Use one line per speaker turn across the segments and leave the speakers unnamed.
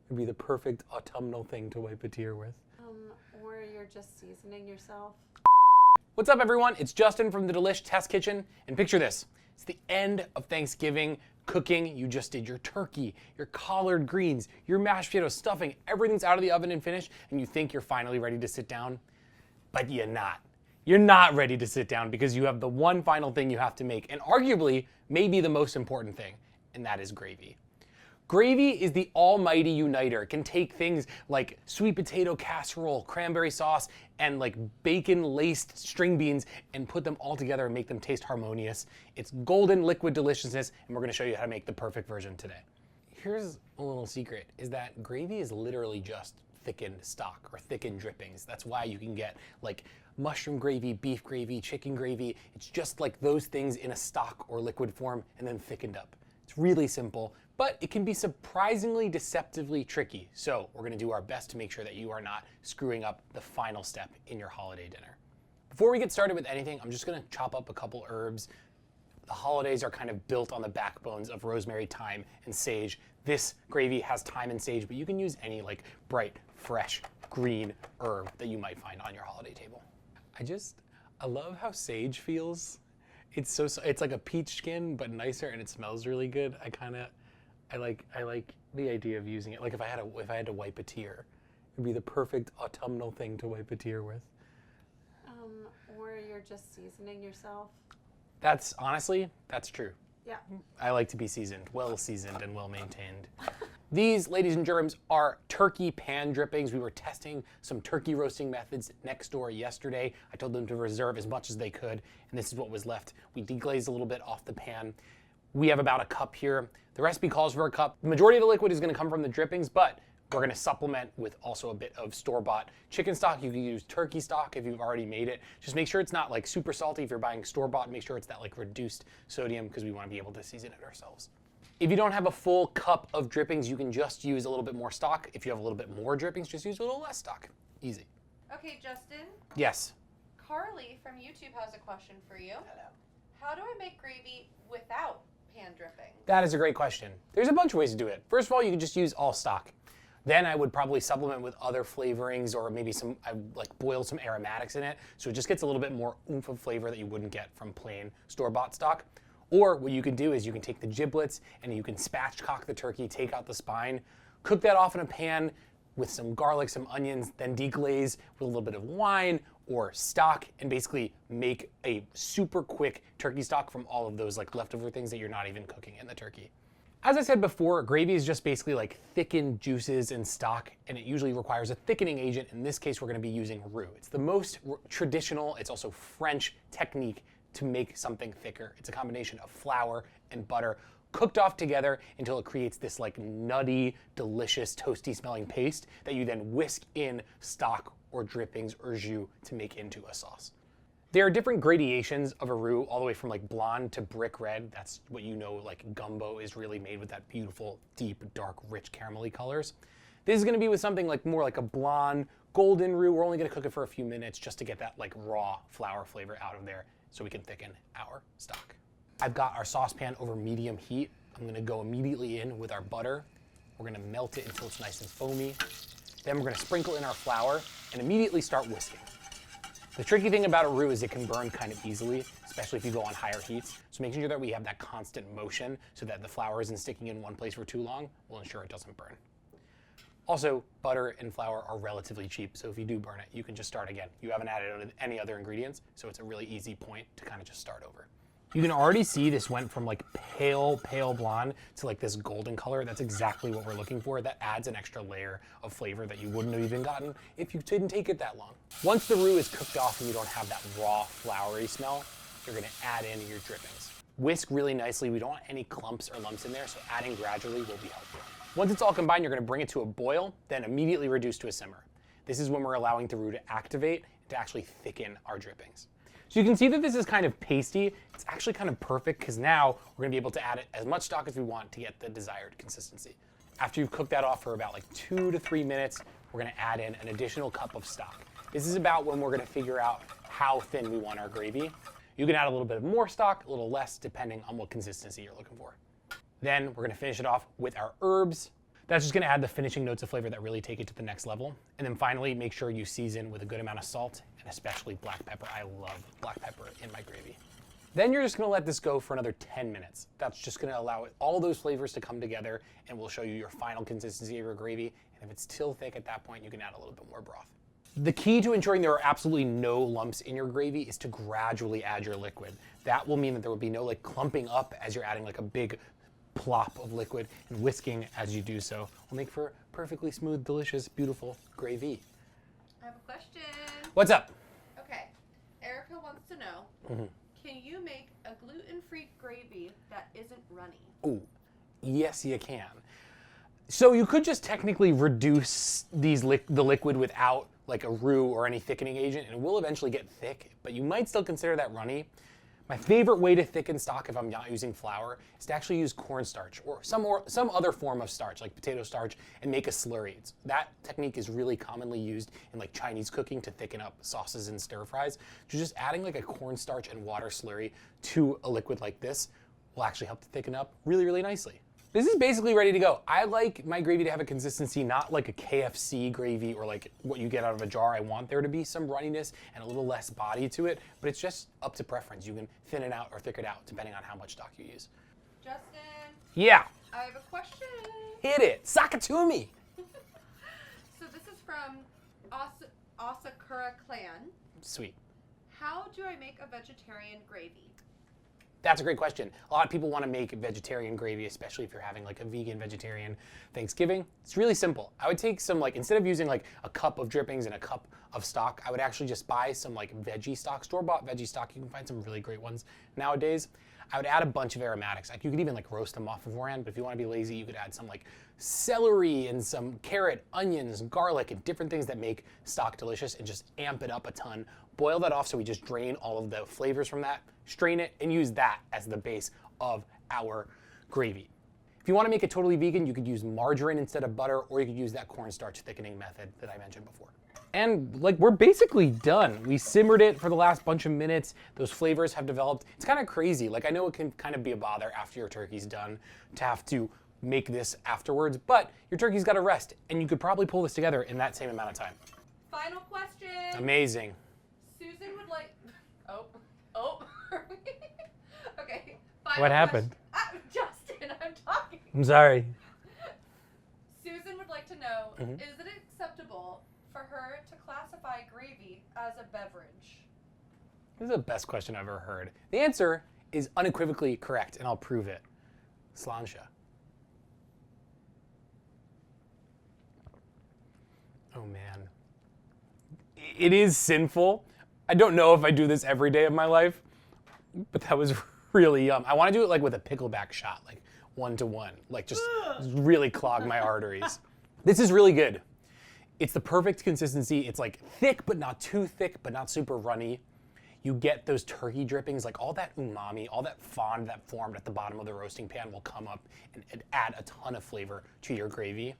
It'd be the perfect autumnal thing to wipe a tear with.
Or you're just seasoning yourself.
What's up, everyone? It's Justin from the Delish Test Kitchen, and picture this. It's the end of Thanksgiving cooking. You just did your turkey, your collard greens, your mashed potato stuffing. Everything's out of the oven and finished, and you think you're finally ready to sit down, but you're not. You're not ready to sit down because you have the one final thing you have to make, and arguably maybe the most important thing, and that is gravy. Gravy is the almighty uniter. It can take things like sweet potato casserole, cranberry sauce, and like bacon-laced string beans and put them all together and make them taste harmonious. It's golden liquid deliciousness, and we're gonna show you how to make the perfect version today. Here's a little secret, is that gravy is literally just thickened stock or thickened drippings. That's why you can get like mushroom gravy, beef gravy, chicken gravy. It's just like those things in a stock or liquid form and then thickened up. It's really simple, but it can be surprisingly deceptively tricky. So we're gonna do our best to make sure that you are not screwing up the final step in your holiday dinner. Before we get started with anything, I'm just gonna chop up a couple herbs. The holidays are kind of built on the backbones of rosemary, thyme, and sage. This gravy has thyme and sage, but you can use any like bright, fresh, green herb that you might find on your holiday table. I love how sage feels. It's like a peach skin, but nicer, and it smells really good. I like the idea of using it. Like if I had to wipe a tear, it'd be the perfect autumnal thing to wipe a tear with.
Or you're just seasoning yourself.
That's true.
Yeah.
I like to be seasoned, well seasoned and well maintained. These, ladies and germs, are turkey pan drippings. We were testing some turkey roasting methods next door yesterday. I told them to reserve as much as they could, and this is what was left. We deglazed a little bit off the pan. We have about a cup here. The recipe calls for a cup. The majority of the liquid is gonna come from the drippings, but we're gonna supplement with also a bit of store-bought chicken stock. You can use turkey stock if you've already made it. Just make sure it's not like super salty. If you're buying store-bought, make sure it's that like reduced sodium because we wanna be able to season it ourselves. If you don't have a full cup of drippings, you can just use a little bit more stock. If you have a little bit more drippings, just use a little less stock. Easy.
Okay, Justin.
Yes.
Carly from YouTube has a question for you.
Hello.
How do I make gravy without pan dripping?
That is a great question. There's a bunch of ways to do it. First of all, you can just use all stock. Then I would probably supplement with other flavorings or maybe I like boil some aromatics in it. So it just gets a little bit more oomph of flavor that you wouldn't get from plain store-bought stock. Or what you can do is you can take the giblets and you can spatchcock the turkey, take out the spine, cook that off in a pan with some garlic, some onions, then deglaze with a little bit of wine or stock and basically make a super quick turkey stock from all of those like leftover things that you're not even cooking in the turkey. As I said before, gravy is just basically like thickened juices and stock, and it usually requires a thickening agent. In this case, we're gonna be using roux. It's the most traditional, it's also French technique to make something thicker. It's a combination of flour and butter cooked off together until it creates this like nutty, delicious, toasty smelling paste that you then whisk in stock or drippings or jus to make into a sauce. There are different gradations of a roux, all the way from like blonde to brick red. That's what you know, like gumbo is really made with that beautiful, deep, dark, rich caramelly colors. This is gonna be with something like more like a blonde, golden roux. We're only gonna cook it for a few minutes just to get that like raw flour flavor out of there so we can thicken our stock. I've got our saucepan over medium heat. I'm gonna go immediately in with our butter. We're gonna melt it until it's nice and foamy. Then we're gonna sprinkle in our flour and immediately start whisking. The tricky thing about a roux is it can burn kind of easily, especially if you go on higher heats. So making sure that we have that constant motion so that the flour isn't sticking in one place for too long will ensure it doesn't burn. Also, butter and flour are relatively cheap, so if you do burn it, you can just start again. You haven't added any other ingredients, so it's a really easy point to kind of just start over. You can already see this went from like pale blonde to like this golden color. That's exactly what we're looking for. That adds an extra layer of flavor that you wouldn't have even gotten if you didn't take it that long. Once the roux is cooked off and you don't have that raw, floury smell, you're gonna add in your drippings. Whisk really nicely. We don't want any clumps or lumps in there, so adding gradually will be helpful. Once it's all combined, you're gonna bring it to a boil, then immediately reduce to a simmer. This is when we're allowing the roux to activate and to actually thicken our drippings. So you can see that this is kind of pasty. It's actually kind of perfect because now we're gonna be able to add it as much stock as we want to get the desired consistency. After you've cooked that off for about like 2 to 3 minutes, we're gonna add in an additional cup of stock. This is about when we're gonna figure out how thin we want our gravy. You can add a little bit more stock, a little less, depending on what consistency you're looking for. Then we're gonna finish it off with our herbs. That's just gonna add the finishing notes of flavor that really take it to the next level. And then finally, make sure you season with a good amount of salt and especially black pepper. I love black pepper in my gravy. Then you're just gonna let this go for another 10 minutes. That's just gonna allow all those flavors to come together, and we'll show you your final consistency of your gravy. And if it's still thick at that point, you can add a little bit more broth. The key to ensuring there are absolutely no lumps in your gravy is to gradually add your liquid. That will mean that there will be no like clumping up as you're adding like a big plop of liquid, and whisking as you do so will make for perfectly smooth, delicious, beautiful gravy.
I have a question.
What's up?
Okay. Erica wants to know, can you make a gluten-free gravy that isn't runny?
Oh, yes you can. So you could just technically reduce the liquid without like a roux or any thickening agent, and it will eventually get thick, but you might still consider that runny. My favorite way to thicken stock if I'm not using flour is to actually use cornstarch or some other form of starch like potato starch and make a slurry. That technique is really commonly used in like Chinese cooking to thicken up sauces and stir fries. So just adding like a cornstarch and water slurry to a liquid like this will actually help to thicken up really, really nicely. This is basically ready to go. I like my gravy to have a consistency, not like a KFC gravy or like what you get out of a jar. I want there to be some runniness and a little less body to it, but it's just up to preference. You can thin it out or thicken it out depending on how much stock you use.
Justin,
Yeah,
I have a question.
hit it. Sock it to me.
So this is from Asakura Clan.
Sweet.
How do I make a vegetarian gravy?
That's a great question. A lot of people want to make vegetarian gravy, especially if you're having like a vegan vegetarian Thanksgiving. It's really simple. I would take some like, instead of using like a cup of drippings and a cup of stock, I would actually just buy some like veggie stock, store-bought veggie stock. You can find some really great ones nowadays. I would add a bunch of aromatics. Like you could even like roast them off beforehand, but if you want to be lazy, you could add some like celery and some carrot, onions, garlic, and different things that make stock delicious and just amp it up a ton. Boil that off so we just drain all of the flavors from that, strain it, and use that as the base of our gravy. If you want to make it totally vegan, you could use margarine instead of butter, or you could use that cornstarch thickening method that I mentioned before. And like we're basically done. We simmered it for the last bunch of minutes. Those flavors have developed. It's kind of crazy. Like I know it can kind of be a bother after your turkey's done to have to make this afterwards, but your turkey's got to rest, and you could probably pull this together in that same amount of time.
Final question.
Amazing.
Susan would like. Oh. Okay.
What happened?
Justin, I'm talking.
I'm sorry.
Susan would like to know, is it acceptable for her to classify gravy as a beverage?
This is the best question I've ever heard. The answer is unequivocally correct, and I'll prove it. Sláinte. Oh man. It is sinful. I don't know if I do this every day of my life, but that was really yum. I want to do it like with a pickleback shot, like 1-to-1, like just really clog my arteries. This is really good. It's the perfect consistency. It's like thick, but not too thick, but not super runny. You get those turkey drippings, like all that umami, all that fond that formed at the bottom of the roasting pan will come up and add a ton of flavor to your gravy.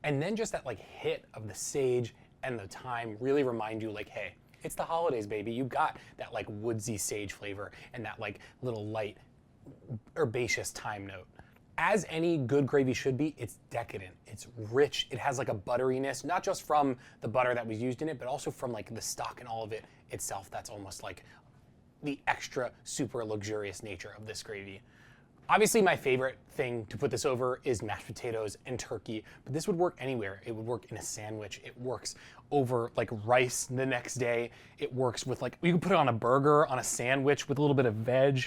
And then just that like hit of the sage and the thyme really remind you like, hey, it's the holidays, baby. You got that like woodsy sage flavor and that like little light herbaceous thyme note. As any good gravy should be, it's decadent, it's rich, it has like a butteriness, not just from the butter that was used in it, but also from like the stock and all of it itself. That's almost like the extra super luxurious nature of this gravy. Obviously my favorite thing to put this over is mashed potatoes and turkey, but this would work anywhere. It would work in a sandwich, it works over like rice the next day, it works with like, you can put it on a burger, on a sandwich with a little bit of veg.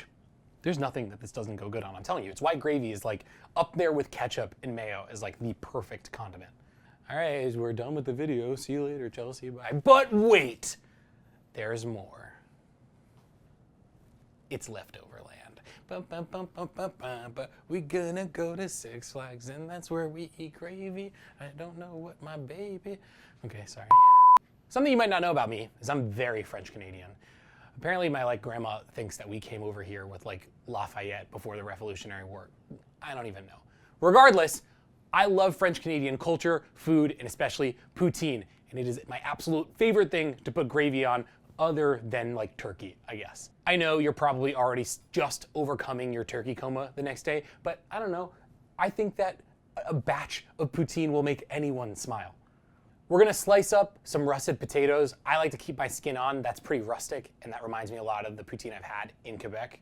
There's nothing that this doesn't go good on. I'm telling you, it's why gravy is like up there with ketchup and mayo as like the perfect condiment. All right, we're done with the video. See you later, Chelsea. Bye. But wait, there's more. It's leftover land. But we gonna go to Six Flags and that's where we eat gravy. I don't know what my baby. Okay, sorry. Something you might not know about me is I'm very French Canadian. Apparently my like grandma thinks that we came over here with like Lafayette before the Revolutionary War. I don't even know. Regardless, I love French Canadian culture, food, and especially poutine. And it is my absolute favorite thing to put gravy on other than like turkey, I guess. I know you're probably already just overcoming your turkey coma the next day, but I don't know. I think that A batch of poutine will make anyone smile. We're gonna slice up some russet potatoes. I like to keep my skin on. That's pretty rustic, and that reminds me a lot of the poutine I've had in Quebec.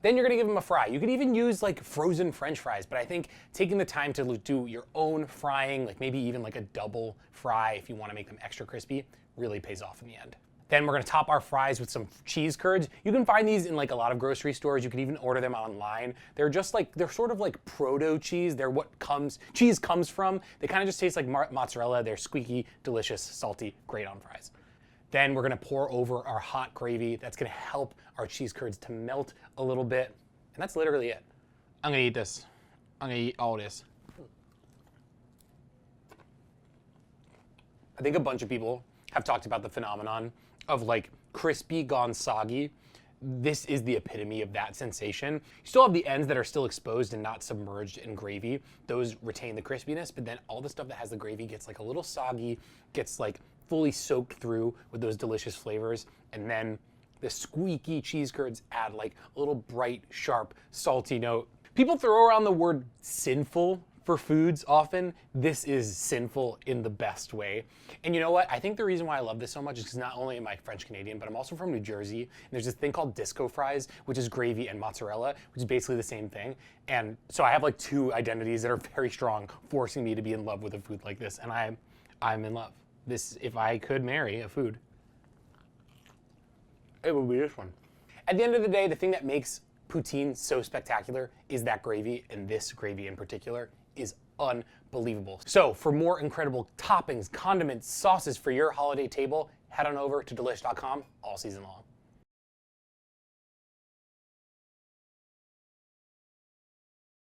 Then you're gonna give them a fry. You could even use like frozen French fries, but I think taking the time to do your own frying, like maybe even like a double fry if you wanna make them extra crispy, really pays off in the end. Then we're gonna top our fries with some cheese curds. You can find these in like a lot of grocery stores. You can even order them online. They're just like, they're sort of like proto cheese. They're what cheese comes from. They kind of just taste like mozzarella. They're squeaky, delicious, salty, great on fries. Then we're gonna pour over our hot gravy. That's gonna help our cheese curds to melt a little bit. And that's literally it. I'm gonna eat this. I'm gonna eat all this. I think a bunch of people have talked about the phenomenon of like crispy gone soggy. This is the epitome of that sensation. You still have the ends that are still exposed and not submerged in gravy. Those retain the crispiness, but then all the stuff that has the gravy gets like a little soggy, gets like fully soaked through with those delicious flavors. And then the squeaky cheese curds add like a little bright, sharp, salty note. People throw around the word sinful for foods often. This is sinful in the best way. And you know what? I think the reason why I love this so much is because not only am I French Canadian, but I'm also from New Jersey. And there's this thing called disco fries, which is gravy and mozzarella, which is basically the same thing. And so I have like two identities that are very strong, forcing me to be in love with a food like this. And I'm in love. This, if I could marry a food, it would be this one. At the end of the day, the thing that makes poutine so spectacular is that gravy, and this gravy in particular is unbelievable. So for more incredible toppings, condiments, sauces for your holiday table, head on over to delish.com all season long.